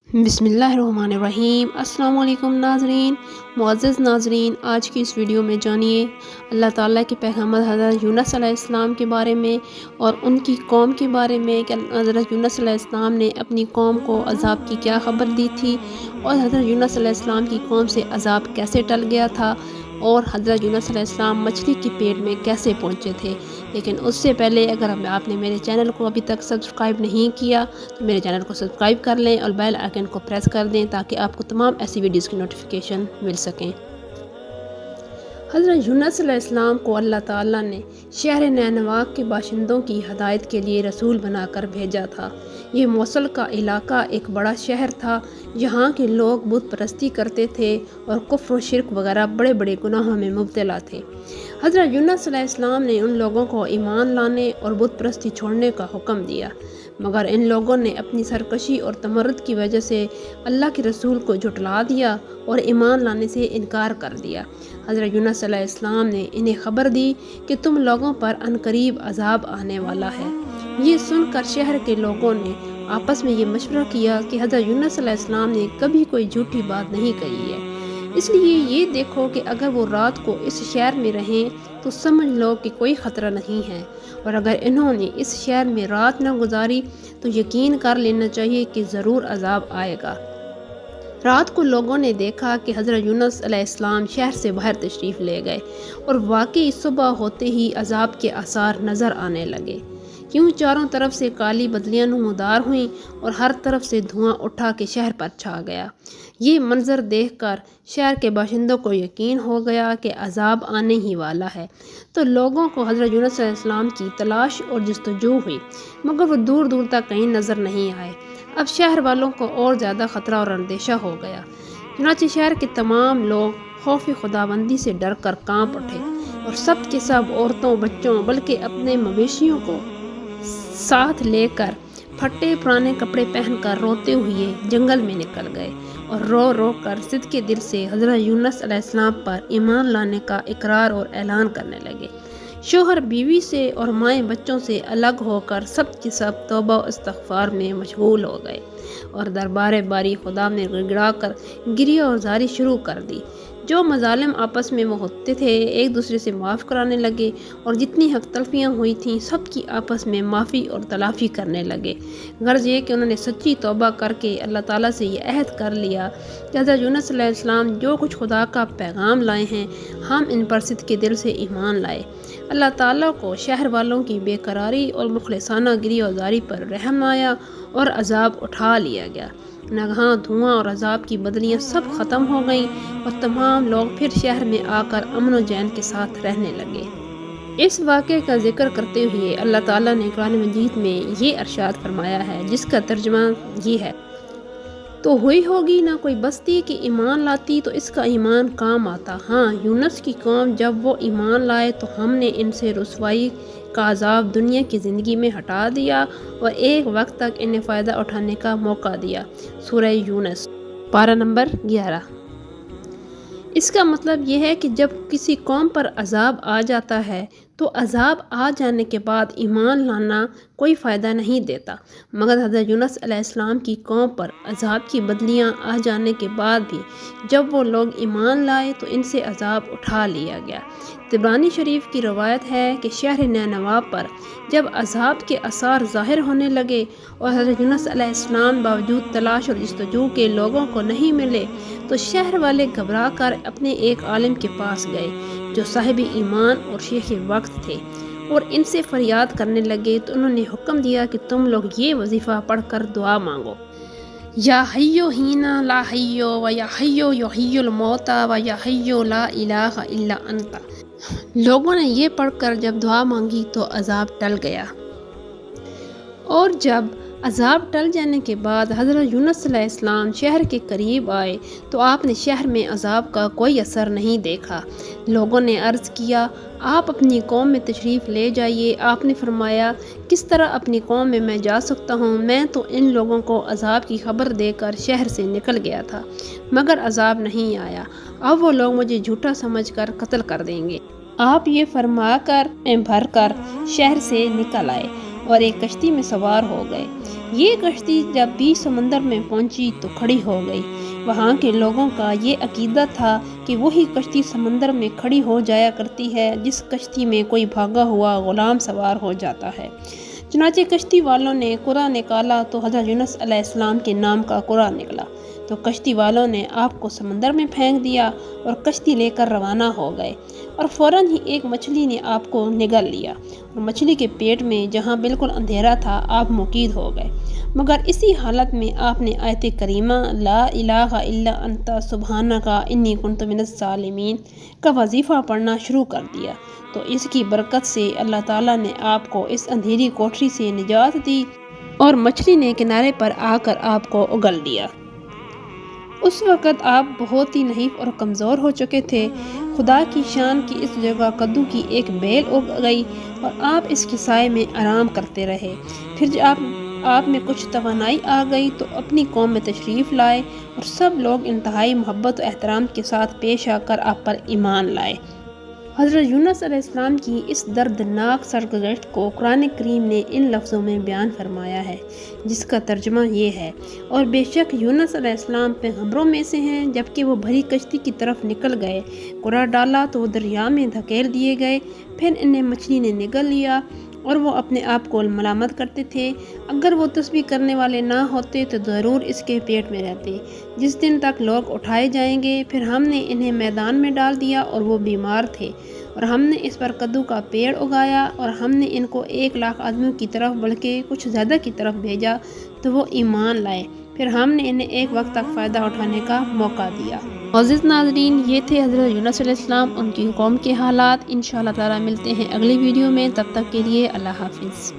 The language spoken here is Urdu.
بسم اللہ الرحمن الرحیم۔ السلام علیکم ناظرین، معزز ناظرین، آج کی اس ویڈیو میں جانیے اللہ تعالیٰ کے پیغمبر حضرت یونس علیہ السلام کے بارے میں اور ان کی قوم کے بارے میں کہ حضرت یونس علیہ السلام نے اپنی قوم کو عذاب کی کیا خبر دی تھی اور حضرت یونس علیہ السلام کی قوم سے عذاب کیسے ٹل گیا تھا اور حضرت یونس علیہ السلام مچھلی کی پیٹ میں کیسے پہنچے تھے۔ لیکن اس سے پہلے اگر آپ نے میرے چینل کو ابھی تک سبسکرائب نہیں کیا تو میرے چینل کو سبسکرائب کر لیں اور بیل آئیکن کو پریس کر دیں تاکہ آپ کو تمام ایسی ویڈیوز کی نوٹیفیکیشن مل سکیں۔ حضرت یونس علیہ السلام کو اللہ تعالیٰ نے شہر نینوا کے باشندوں کی ہدایت کے لیے رسول بنا کر بھیجا تھا۔ یہ موصل کا علاقہ ایک بڑا شہر تھا جہاں کے لوگ بت پرستی کرتے تھے اور کفر و شرک وغیرہ بڑے بڑے گناہوں میں مبتلا تھے۔ حضرت یونس علیہ السلام نے ان لوگوں کو ایمان لانے اور بت پرستی چھوڑنے کا حکم دیا، مگر ان لوگوں نے اپنی سرکشی اور تمرد کی وجہ سے اللہ کے رسول کو جھٹلا دیا اور ایمان لانے سے انکار کر دیا۔ حضرت یونس علیہ السلام نے انہیں خبر دی کہ تم لوگوں پر عنقریب عذاب آنے والا ہے۔ یہ سن کر شہر کے لوگوں نے آپس میں یہ مشورہ کیا کہ حضرت یونس علیہ السلام نے کبھی کوئی جھوٹی بات نہیں کہی ہے، اس لیے یہ دیکھو کہ اگر وہ رات کو اس شہر میں رہیں تو سمجھ لو کہ کوئی خطرہ نہیں ہے، اور اگر انہوں نے اس شہر میں رات نہ گزاری تو یقین کر لینا چاہیے کہ ضرور عذاب آئے گا۔ رات کو لوگوں نے دیکھا کہ حضرت یونس علیہ السلام شہر سے باہر تشریف لے گئے اور واقعی صبح ہوتے ہی عذاب کے آثار نظر آنے لگے، کیوں چاروں طرف سے کالی بدلیاں نمودار ہوئیں اور ہر طرف سے دھواں اٹھا کے شہر پر چھا گیا۔ یہ منظر دیکھ کر شہر کے باشندوں کو یقین ہو گیا کہ عذاب آنے ہی والا ہے، تو لوگوں کو حضرت یونس علیہ السلام کی تلاش اور جستجو ہوئی، مگر وہ دور دور تک کہیں نظر نہیں آئے۔ اب شہر والوں کو اور زیادہ خطرہ اور اندیشہ ہو گیا، چنانچہ شہر کے تمام لوگ خوف خداوندی سے ڈر کر کانپ اٹھے اور سب کے سب عورتوں بچوں بلکہ اپنے مویشیوں کو ساتھ لے کر پھٹے پرانے کپڑے پہن کر روتے ہوئے جنگل میں نکل گئے اور رو رو کر صدقے دل سے حضرت یونس علیہ السلام پر ایمان لانے کا اقرار اور اعلان کرنے لگے۔ شوہر بیوی سے اور مائیں بچوں سے الگ ہو کر سب کے سب توبہ و استغفار میں مشغول ہو گئے اور دربار باری خدا میں گڑ گڑا کر گریہ اور زاری شروع کر دی۔ جو مظالم آپس میں وہ ہوتے تھے ایک دوسرے سے معاف کرانے لگے اور جتنی حق تلفیاں ہوئی تھیں سب کی آپس میں معافی اور تلافی کرنے لگے۔ غرض یہ کہ انہوں نے سچی توبہ کر کے اللہ تعالیٰ سے یہ عہد کر لیا کہ حضرت یونس علیہ السلام جو کچھ خدا کا پیغام لائے ہیں ہم ان پر صدقے دل سے ایمان لائے۔ اللہ تعالیٰ کو شہر والوں کی بے قراری اور مخلصانہ گریہ و زاری پر رحم آیا اور عذاب اٹھا لیا گیا۔ ناگہاں دھواں اور عذاب کی بدلیاں سب ختم ہو گئیں اور تمام لوگ پھر شہر میں آ کر امن و چین کے ساتھ رہنے لگے۔ اس واقعے کا ذکر کرتے ہوئے اللہ تعالیٰ نے قرآن مجید میں یہ ارشاد فرمایا ہے، جس کا ترجمہ یہ ہے: تو ہوئی ہوگی نہ کوئی بستی کہ ایمان لاتی تو اس کا ایمان کام آتا، ہاں یونس کی قوم جب وہ ایمان لائے تو ہم نے ان سے رسوائی کا عذاب دنیا کی زندگی میں ہٹا دیا اور ایک وقت تک انہیں فائدہ اٹھانے کا موقع دیا۔ سورہ یونس پارہ نمبر 11۔ اس کا مطلب یہ ہے کہ جب کسی قوم پر عذاب آ جاتا ہے تو عذاب آ جانے کے بعد ایمان لانا کوئی فائدہ نہیں دیتا، مگر حضرت یونس علیہ السلام کی قوم پر عذاب کی بدلیاں آ جانے کے بعد بھی جب وہ لوگ ایمان لائے تو ان سے عذاب اٹھا لیا گیا۔ طبرانی شریف کی روایت ہے کہ شہر نینوا پر جب عذاب کے آثار ظاہر ہونے لگے اور حضرت یونس علیہ السلام باوجود تلاش اور جستجو کے لوگوں کو نہیں ملے تو شہر والے گھبرا کر اپنے ایک عالم کے پاس گئے جو صاحب ایمان اور شیخ وقت تھے اور ان سے فریاد کرنے لگے، تو انہوں نے حکم دیا کہ تم لوگ یہ وظیفہ پڑھ کر دعا مانگو: یا حیو ہینا لا حیو و یا حیو یحیی الموتى و یا حیو لا الہ الا انت۔ لوگوں نے یہ پڑھ کر جب دعا مانگی تو عذاب ٹل گیا، اور جب عذاب ٹل جانے کے بعد حضرت یونس علیہ السلام شہر کے قریب آئے تو آپ نے شہر میں عذاب کا کوئی اثر نہیں دیکھا۔ لوگوں نے عرض کیا: آپ اپنی قوم میں تشریف لے جائیے۔ آپ نے فرمایا: کس طرح اپنی قوم میں جا سکتا ہوں، میں تو ان لوگوں کو عذاب کی خبر دے کر شہر سے نکل گیا تھا مگر عذاب نہیں آیا، اب وہ لوگ مجھے جھوٹا سمجھ کر قتل کر دیں گے۔ آپ یہ فرما کر بھر کر شہر سے نکل آئے اور ایک کشتی میں سوار ہو گئے۔ یہ کشتی جب بیچ سمندر میں پہنچی تو کھڑی ہو گئی۔ وہاں کے لوگوں کا یہ عقیدہ تھا کہ وہی کشتی سمندر میں کھڑی ہو جایا کرتی ہے جس کشتی میں کوئی بھاگا ہوا غلام سوار ہو جاتا ہے۔ چنانچہ کشتی والوں نے قرعہ نکالا تو حضرت یونس علیہ السلام کے نام کا قرعہ نکلا، تو کشتی والوں نے آپ کو سمندر میں پھینک دیا اور کشتی لے کر روانہ ہو گئے، اور فوراً ہی ایک مچھلی نے آپ کو نگل لیا، اور مچھلی کے پیٹ میں جہاں بالکل اندھیرا تھا آپ مقید ہو گئے۔ مگر اسی حالت میں آپ نے آیت کریمہ لا الہ الا انت سبحانک انی کنت من الظالمین کا وظیفہ پڑھنا شروع کر دیا، تو اس کی برکت سے اللہ تعالیٰ نے آپ کو اس اندھیری کوٹری سے نجات دی اور مچھلی نے کنارے پر آ کر آپ کو اگل دیا۔ اس وقت آپ بہت ہی نحیف اور کمزور ہو چکے تھے۔ خدا کی شان کی اس جگہ کدو کی ایک بیل اگ گئی اور آپ اس کے سائے میں آرام کرتے رہے۔ پھر جب آپ میں کچھ توانائی آ گئی تو اپنی قوم میں تشریف لائے اور سب لوگ انتہائی محبت و احترام کے ساتھ پیش آ کر آپ پر ایمان لائے۔ حضرت یونس علیہ السلام کی اس دردناک سرگزشت کو قرآن کریم نے ان لفظوں میں بیان فرمایا ہے، جس کا ترجمہ یہ ہے: اور بے شک یونس علیہ السلام پیغمبروں میں سے ہیں، جبکہ وہ بھری کشتی کی طرف نکل گئے، قرعہ ڈالا تو وہ دریا میں دھکیل دیے گئے، پھر انہیں مچھلی نے نگل لیا، اور وہ اپنے آپ کو ملامت کرتے تھے، اگر وہ تسبیح کرنے والے نہ ہوتے تو ضرور اس کے پیٹ میں رہتے۔ جس دن تک لوگ اٹھائے جائیں گے، پھر ہم نے انہیں میدان میں ڈال دیا اور وہ بیمار تھے، اور ہم نے اس پر کدو کا پیڑ اگایا، اور ہم نے ان کو 1,00,000 آدمیوں کی طرف بلکہ کچھ زیادہ کی طرف بھیجا تو وہ ایمان لائے، پھر ہم نے انہیں ایک وقت تک فائدہ اٹھانے کا موقع دیا۔ معزز ناظرین، یہ تھے حضرت یونس علیہ السلام، ان کی قوم کے حالات۔ انشاءاللہ تعالیٰ ملتے ہیں اگلی ویڈیو میں، تب تک کے لیے اللہ حافظ۔